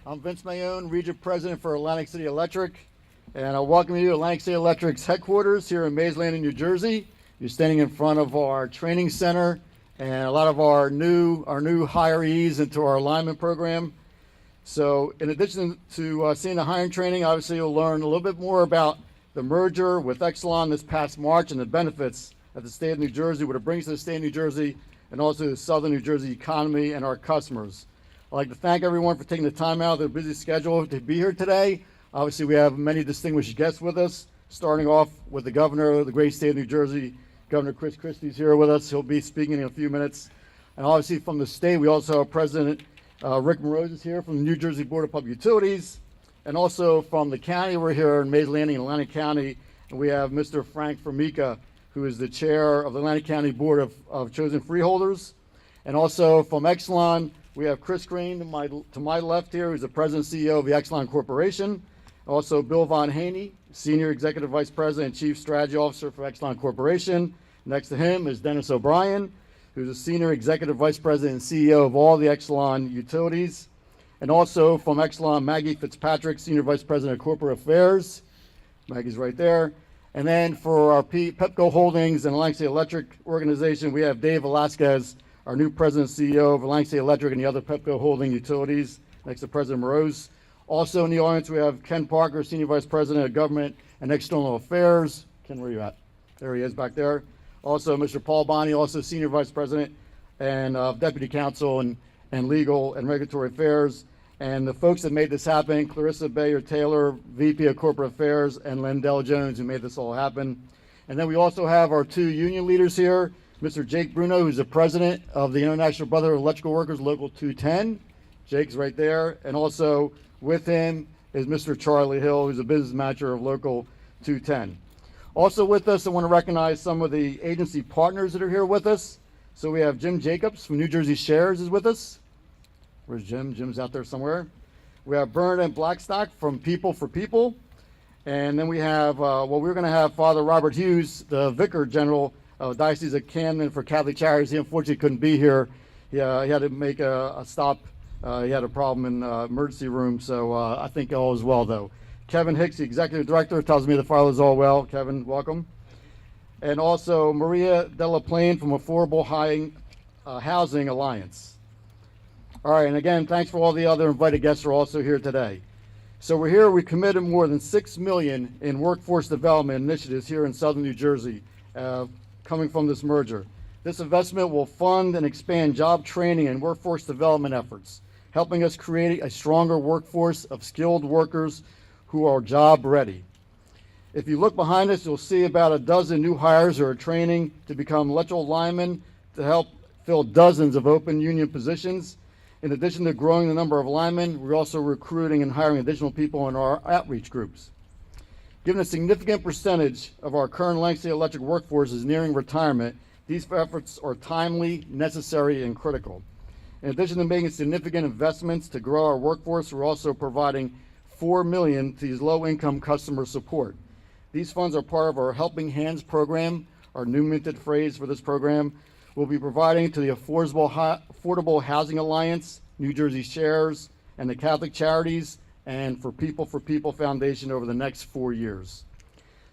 I'm Vince Mayone, Region President for Atlantic City Electric, and I welcome you to Atlantic City Electric's headquarters here in Mays Landing, New Jersey. You're standing in front of our training center and a lot of our new hirees into our alignment program. So in addition to seeing the hiring training, obviously you'll learn a little bit more about the merger with Exelon this past March and the benefits that the state of New Jersey, what it brings to the state of New Jersey and also the southern New Jersey economy and our customers. I'd like to thank everyone for taking the time out of their busy schedule to be here today. Obviously, we have many distinguished guests with us, starting off with the governor of the great state of New Jersey. Governor Christie is here with us. He'll be speaking in a few minutes. And obviously from the state, we also have President Rick Moroz is here from the New Jersey Board of Public Utilities. And also from the county, we're here in Mays Landing in Atlantic County, and we have Mr. Frank Formica, who is the chair of the Atlantic County Board of Chosen Freeholders. And also from Exelon, we have Chris Green to my left here, who's the president and CEO of the Exelon Corporation. Also Bill Von Haney, Senior Executive Vice President and Chief Strategy Officer for Exelon Corporation. Next to him is Dennis O'Brien, who's the Senior Executive Vice President and CEO of all the Exelon utilities. And also from Exelon, Maggie Fitzpatrick, Senior Vice President of Corporate Affairs. Maggie's right there. And then for our Pepco Holdings and Atlantic City Electric organization, we have Dave Velasquez, our new President and CEO of Atlantic City Electric and the other Pepco Holding utilities, next to President Moroz. Also in the audience, we have Ken Parker, Senior Vice President of Government and External Affairs. Ken, where are you at? There he is back there. Also, Mr. Paul Bonney, also Senior Vice President and Deputy Counsel and Legal and Regulatory Affairs. And the folks that made this happen, Clarissa Bayer-Taylor, VP of Corporate Affairs, and Lendell Jones, who made this all happen. And then we also have our two union leaders here, Mr. Jake Bruno, who's the president of the International Brotherhood of Electrical Workers, Local 210. Jake's right there. And also with him is Mr. Charlie Hill, who's a business manager of Local 210. Also with us, I want to recognize some of the agency partners that are here with us. So we have Jim Jacobs from New Jersey Shares is with us. Where's Jim? Jim's out there somewhere. We have Bernadette Blackstock from People for People. And then we have, we're going to have Father Robert Hughes, the Vicar General of Diocese of Camden for Catholic Charities. He unfortunately couldn't be here. He had to make a stop. He had a problem in the emergency room, so I think all is well, though. Kevin Hicks, the Executive Director, tells me the file is all well. Kevin, welcome. And also Maria Della Plane from Affordable Housing Alliance. All right, and again, thanks for all the other invited guests who are also here today. So we're here, we committed more than $6 million in workforce development initiatives here in Southern New Jersey coming from this merger. This investment will fund and expand job training and workforce development efforts, helping us create a stronger workforce of skilled workers who are job ready. If you look behind us, you'll see about a dozen new hires who are training to become electrical linemen to help fill dozens of open union positions. In addition to growing the number of linemen, we're also recruiting and hiring additional people in our outreach groups. Given a significant percentage of our current Atlantic City Electric workforce is nearing retirement, these efforts are timely, necessary, and critical. In addition to making significant investments to grow our workforce, we're also providing $4 million to these low-income customer support. These funds are part of our Helping Hands program, our new minted phrase for this program. We'll be providing to the Affordable Housing Alliance, New Jersey Shares, and the Catholic Charities, and for People Foundation over the next 4 years.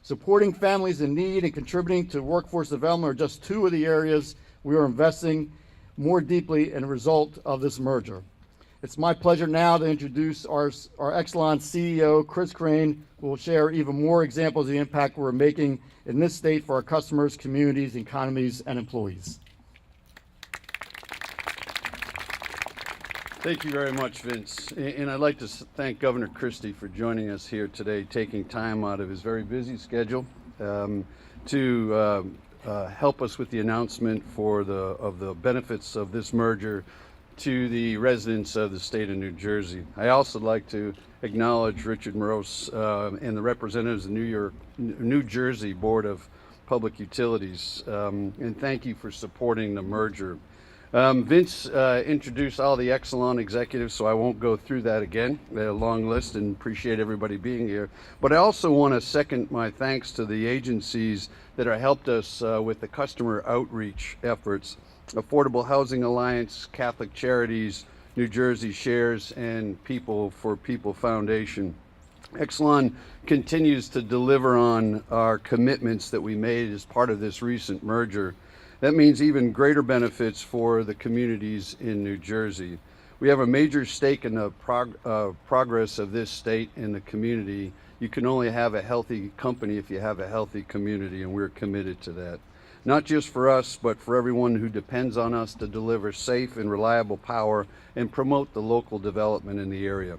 Supporting families in need and contributing to workforce development are just two of the areas we are investing more deeply in a result of this merger. It's my pleasure now to introduce our Exelon CEO, Chris Crane, who will share even more examples of the impact we're making in this state for our customers, communities, economies, and employees. Thank you very much, Vince. And I'd like to thank Governor Christie for joining us here today, taking time out of his very busy schedule to help us with the announcement of the benefits of this merger to the residents of the state of New Jersey. I also like to acknowledge Richard Moroz and the representatives of the New Jersey Board of Public Utilities, and thank you for supporting the merger. Vince introduced all the Exelon executives, so I won't go through that again. They have a long list and appreciate everybody being here. But I also want to second my thanks to the agencies that have helped us with the customer outreach efforts. Affordable Housing Alliance, Catholic Charities, New Jersey Shares and People for People Foundation. Exelon continues to deliver on our commitments that we made as part of this recent merger. That means even greater benefits for the communities in New Jersey. We have a major stake in the progress of this state and the community. You can only have a healthy company if you have a healthy community, and we're committed to that. Not just for us, but for everyone who depends on us to deliver safe and reliable power and promote the local development in the area.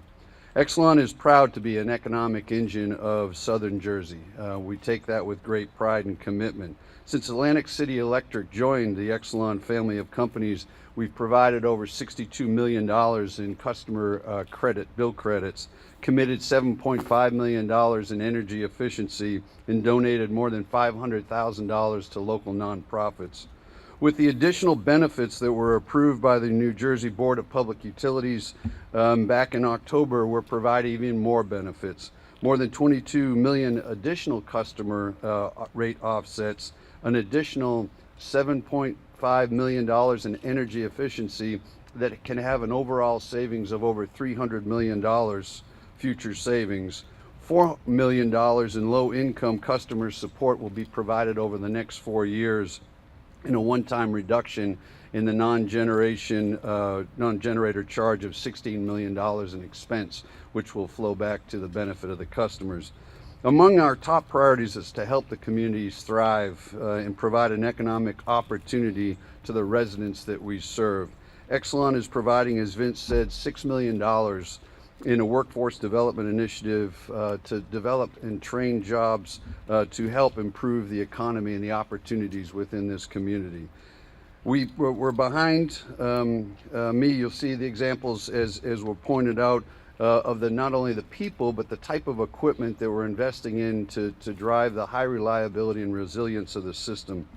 Exelon is proud to be an economic engine of Southern Jersey. We take that with great pride and commitment. Since Atlantic City Electric joined the Exelon family of companies, we've provided over $62 million in customer bill credits, committed $7.5 million in energy efficiency, and donated more than $500,000 to local nonprofits. With the additional benefits that were approved by the New Jersey Board of Public Utilities back in October, we're providing even more benefits. More than 22 million additional customer rate offsets, an additional $7.5 million in energy efficiency that can have an overall savings of over $300 million future savings. $4 million in low-income customer support will be provided over the next 4 years, in a one-time reduction in the non-generator charge of $16 million in expense, which will flow back to the benefit of the customers. Among our top priorities is to help the communities thrive and provide an economic opportunity to the residents that we serve. Exelon is providing, as Vince said, $6 million in a workforce development initiative to develop and train jobs to help improve the economy and the opportunities within this community. We're behind me. You'll see the examples as were pointed out of not only the people, but the type of equipment that we're investing in to drive the high reliability and resilience of the system.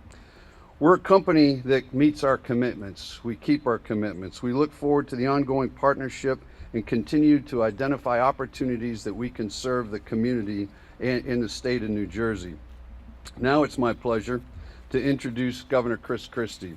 We're a company that meets our commitments. We keep our commitments. We look forward to the ongoing partnership and continue to identify opportunities that we can serve the community in the state of New Jersey. Now it's my pleasure to introduce Governor Christie.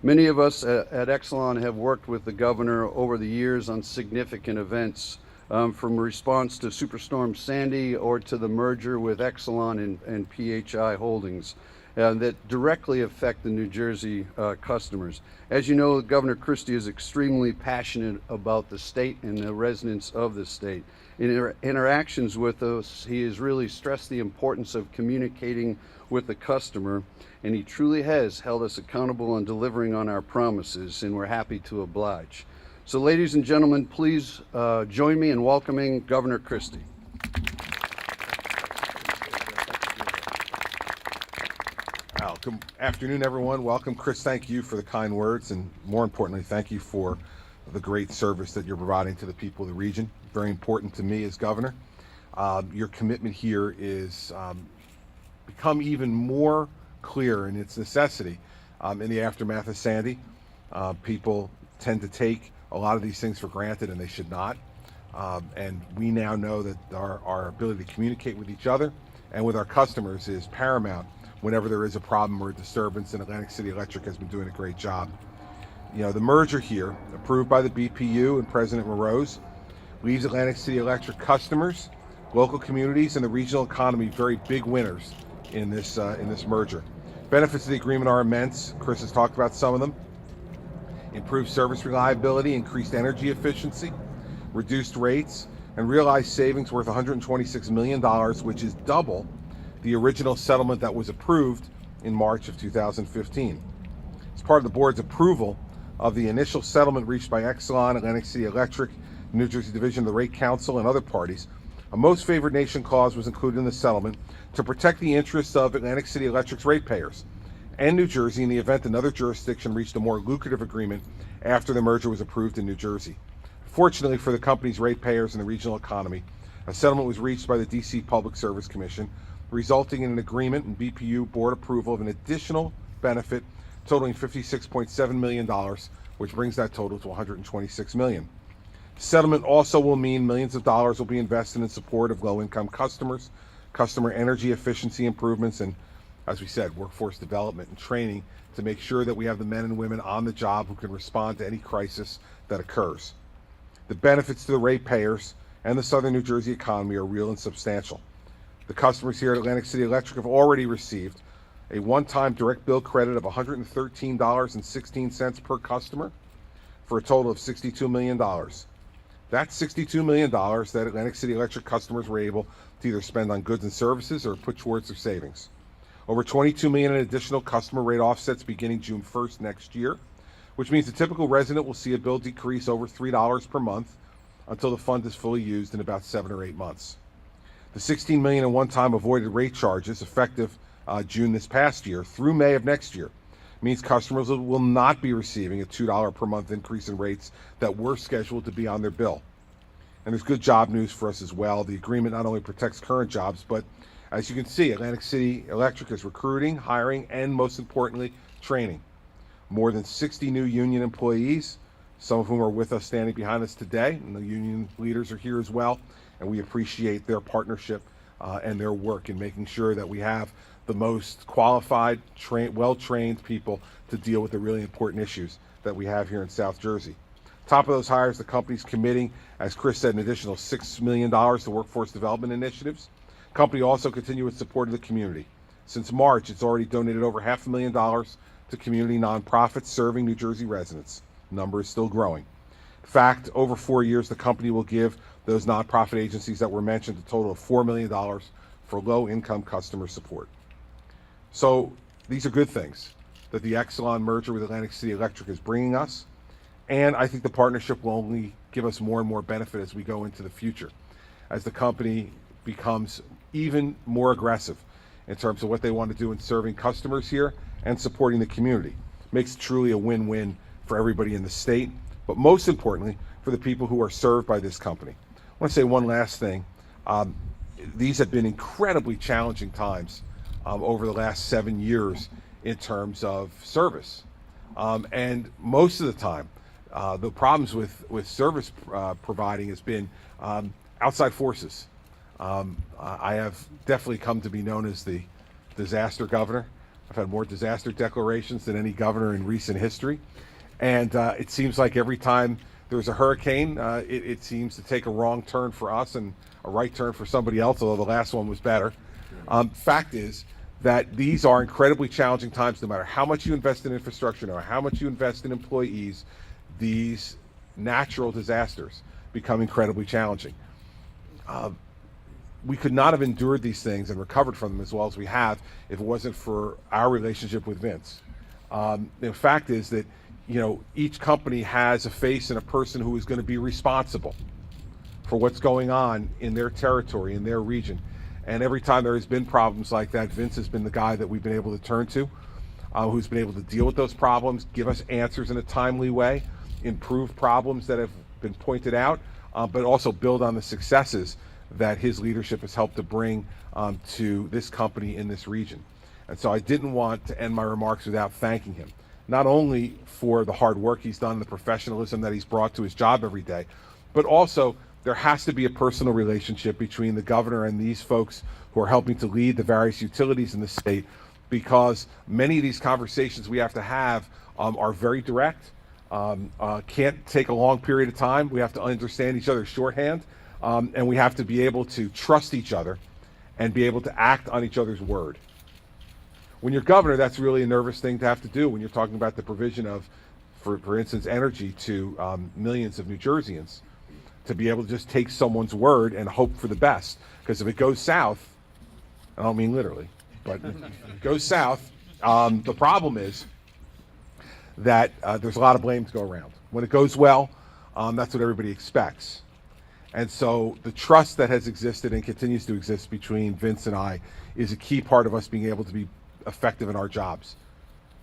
Many of us at Exelon have worked with the governor over the years on significant events, from response to Superstorm Sandy or to the merger with Exelon and PHI Holdings. That directly affect the New Jersey customers. As you know, Governor Christie is extremely passionate about the state and the residents of the state. In interactions with us, he has really stressed the importance of communicating with the customer, and he truly has held us accountable on delivering on our promises, and we're happy to oblige. So ladies and gentlemen, please join me in welcoming Governor Christie. Good afternoon, everyone. Welcome. Chris, thank you for the kind words, and more importantly, thank you for the great service that you're providing to the people of the region. Very important to me as governor. Your commitment here is become even more clear in its necessity in the aftermath of Sandy. People tend to take a lot of these things for granted, and they should not. And we now know that our ability to communicate with each other and with our customers is paramount whenever there is a problem or a disturbance, and Atlantic City Electric has been doing a great job. You know, the merger here, approved by the BPU and President Moroz, leaves Atlantic City Electric customers, local communities, and the regional economy very big winners in this merger. Benefits of the agreement are immense. Chris has talked about some of them. Improved service reliability, increased energy efficiency, reduced rates, and realized savings worth $126 million, which is double the original settlement that was approved in March of 2015. As part of the board's approval of the initial settlement reached by Exelon, Atlantic City Electric, New Jersey Division of the Rate Council, and other parties, a most favored nation clause was included in the settlement to protect the interests of Atlantic City Electric's ratepayers and New Jersey in the event another jurisdiction reached a more lucrative agreement after the merger was approved in New Jersey. Fortunately for the company's ratepayers and the regional economy, a settlement was reached by the D.C. Public Service Commission, resulting in an agreement and BPU board approval of an additional benefit totaling $56.7 million, which brings that total to $126 million. The settlement also will mean millions of dollars will be invested in support of low-income customers, customer energy efficiency improvements, and, as we said, workforce development and training to make sure that we have the men and women on the job who can respond to any crisis that occurs. The benefits to the ratepayers and the Southern New Jersey economy are real and substantial. The customers here at Atlantic City Electric have already received a one-time direct bill credit of $113.16 per customer for a total of $62 million. That's $62 million that Atlantic City Electric customers were able to either spend on goods and services or put towards their savings. Over $22 million in additional customer rate offsets beginning June 1st next year, which means the typical resident will see a bill decrease over $3 per month until the fund is fully used in about 7 or 8 months. The $16 million in one-time avoided rate charges effective June this past year through May of next year means customers will not be receiving a $2 per month increase in rates that were scheduled to be on their bill. And there's good job news for us as well. The agreement not only protects current jobs, but as you can see, Atlantic City Electric is recruiting, hiring, and most importantly, training more than 60 new union employees, some of whom are with us standing behind us today, and the union leaders are here as well, and we appreciate their partnership and their work in making sure that we have the most qualified, well-trained people to deal with the really important issues that we have here in South Jersey. Top of those hires, the company's committing, as Chris said, an additional $6 million to workforce development initiatives. The company also continues its support of the community. Since March, it's already donated over $500,000 to community nonprofits serving New Jersey residents. The number is still growing. In fact, over 4 years, the company will give those nonprofit agencies that were mentioned a total of $4 million for low-income customer support. So these are good things that the Exelon merger with Atlantic City Electric is bringing us, and I think the partnership will only give us more and more benefit as we go into the future, as the company becomes even more aggressive in terms of what they want to do in serving customers here and supporting the community. Makes it truly a win-win for everybody in the state, but most importantly, for the people who are served by this company. I want to say one last thing. These have been incredibly challenging times over the last 7 years in terms of service. And most of the time, the problems with service providing has been outside forces. I have definitely come to be known as the disaster governor. I've had more disaster declarations than any governor in recent history. And it seems like every time there's a hurricane, it seems to take a wrong turn for us and a right turn for somebody else, although the last one was better. Fact is that these are incredibly challenging times. No matter how much you invest in infrastructure, no matter how much you invest in employees, these natural disasters become incredibly challenging. We could not have endured these things and recovered from them as well as we have if it wasn't for our relationship with Vince. The fact is that, each company has a face and a person who is going to be responsible for what's going on in their territory, in their region. And every time there has been problems like that, Vince has been the guy that we've been able to turn to, who's been able to deal with those problems, give us answers in a timely way, improve problems that have been pointed out, but also build on the successes that his leadership has helped to bring to this company in this region. And so I didn't want to end my remarks without thanking him, not only for the hard work he's done, the professionalism that he's brought to his job every day, but also there has to be a personal relationship between the governor and these folks who are helping to lead the various utilities in the state, because many of these conversations we have to have are very direct, can't take a long period of time. We have to understand each other's shorthand, and we have to be able to trust each other and be able to act on each other's word. When you're governor, that's really a nervous thing to have to do when you're talking about the provision of, for instance, energy to millions of New Jerseyans, to be able to just take someone's word and hope for the best. Because if it goes south, I don't mean literally, but if it goes south, the problem is that there's a lot of blame to go around. When it goes well, that's what everybody expects. And so the trust that has existed and continues to exist between Vince and I is a key part of us being able to be effective in our jobs.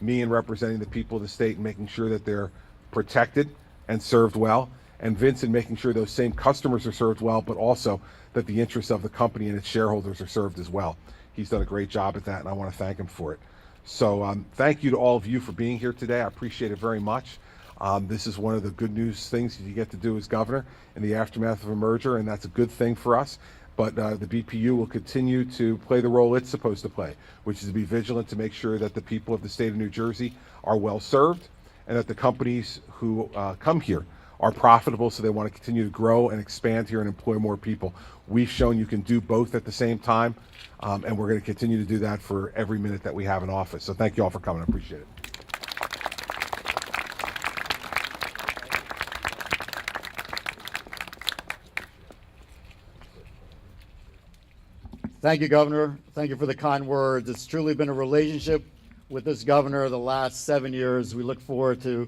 Me in representing the people of the state and making sure that they're protected and served well, and Vince in making sure those same customers are served well, but also that the interests of the company and its shareholders are served as well. He's done a great job at that, and I want to thank him for it. So thank you to all of you for being here today. I appreciate it very much. This is one of the good news things you get to do as governor in the aftermath of a merger, and that's a good thing for us. But the BPU will continue to play the role it's supposed to play, which is to be vigilant to make sure that the people of the state of New Jersey are well served, and that the companies who come here are profitable, so they want to continue to grow and expand here and employ more people. We've shown you can do both at the same time, and we're going to continue to do that for every minute that we have in office. So thank you all for coming. I appreciate it. Thank you, Governor. Thank you for the kind words. It's truly been a relationship with this governor the last 7 years. We look forward to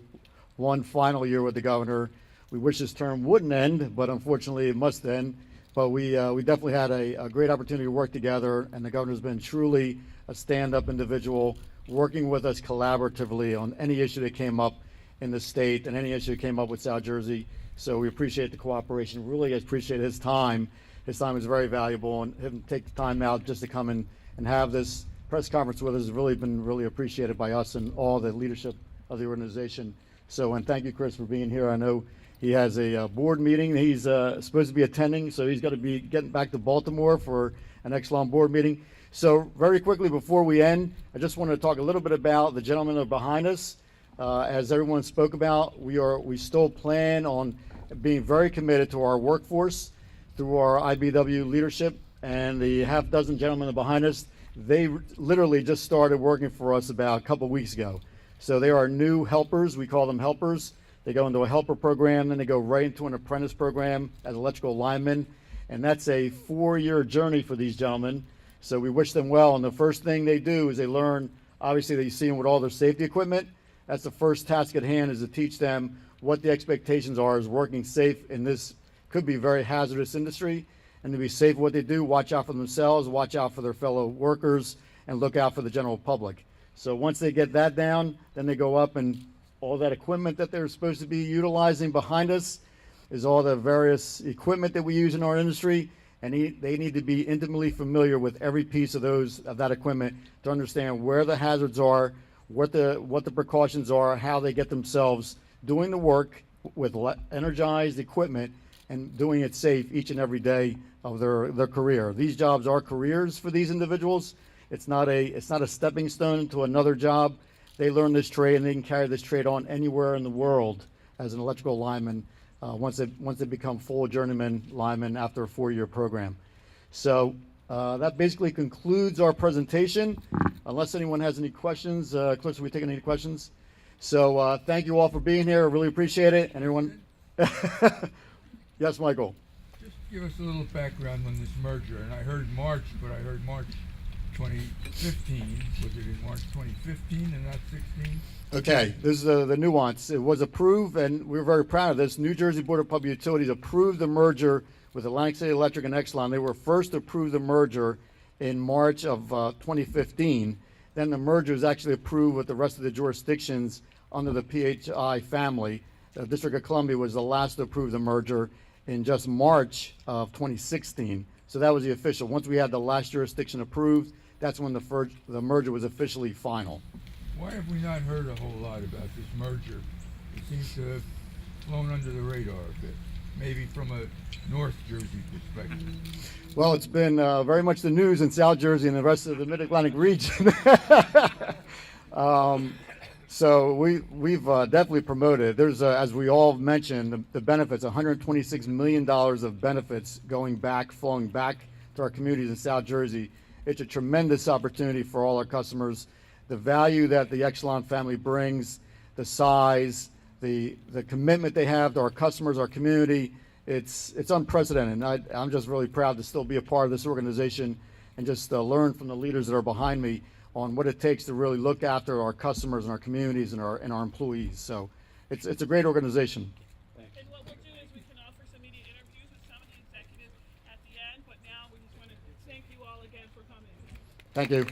one final year with the governor. We wish this term wouldn't end, but unfortunately it must end. But we definitely had a great opportunity to work together, and the governor's been truly a stand-up individual, working with us collaboratively on any issue that came up in the state and any issue that came up with South Jersey. So we appreciate the cooperation. Really appreciate his time. His time is very valuable, and him take the time out just to come in and have this press conference with us has really been really appreciated by us and all the leadership of the organization. So, and thank you, Chris, for being here. I know he has a board meeting he's supposed to be attending, so he's got to be getting back to Baltimore for an Exelon board meeting. So very quickly before we end, I just want to talk a little bit about the gentlemen that are behind us. As everyone spoke about, we still plan on being very committed to our workforce through our IBW leadership, and the half dozen gentlemen behind us, they literally just started working for us about a couple weeks ago. So they are new helpers. We call them helpers. They go into a helper program, then they go right into an apprentice program as electrical linemen, and that's a 4-year journey for these gentlemen. So we wish them well, and the first thing they do is they learn, obviously they see them with all their safety equipment. That's the first task at hand, is to teach them what the expectations are as working safe in this could be very hazardous industry, and to be safe in what they do, watch out for themselves, watch out for their fellow workers, and look out for the general public. So once they get that down, then they go up, and all that equipment that they're supposed to be utilizing behind us is all the various equipment that we use in our industry, and they need to be intimately familiar with every piece of that equipment to understand where the hazards are, what the precautions are, how they get themselves doing the work with energized equipment and doing it safe each and every day of their career. These jobs are careers for these individuals. It's not a stepping stone to another job. They learn this trade, and they can carry this trade on anywhere in the world as an electrical lineman once they become full journeyman linemen after a 4-year program. So that basically concludes our presentation. Unless anyone has any questions, Cliff, are we taking any questions? So thank you all for being here. I really appreciate it. And everyone. Yes, Michael. Just give us a little background on this merger. And I heard March, but I heard March 2015. Was it in March 2015 and not 16? Okay, this is the nuance. It was approved, and we're very proud of this. New Jersey Board of Public Utilities approved the merger with Atlantic City Electric and Exelon. They were first to approve the merger in March of 2015. Then the merger was actually approved with the rest of the jurisdictions under the PHI family. The District of Columbia was the last to approve the merger in just March of 2016. So that was the official. Once we had the last jurisdiction approved, that's when the merger was officially final. Why have we not heard a whole lot about this merger? It seems to have flown under the radar a bit, maybe from a North Jersey perspective. Well, it's been very much the news in South Jersey and the rest of the Mid-Atlantic region. So we've definitely promoted. There's, as we all mentioned, the benefits, $126 million of benefits flowing back to our communities in South Jersey. It's a tremendous opportunity for all our customers. The value that the Exelon family brings, the size, the commitment they have to our customers, our community, it's unprecedented. And I'm just really proud to still be a part of this organization and just learn from the leaders that are behind me on what it takes to really look after our customers and our communities and our employees. So it's a great organization. And what we'll do is we can offer some media interviews with some of the executives at the end, but now we just want to thank you all again for coming. Thank you.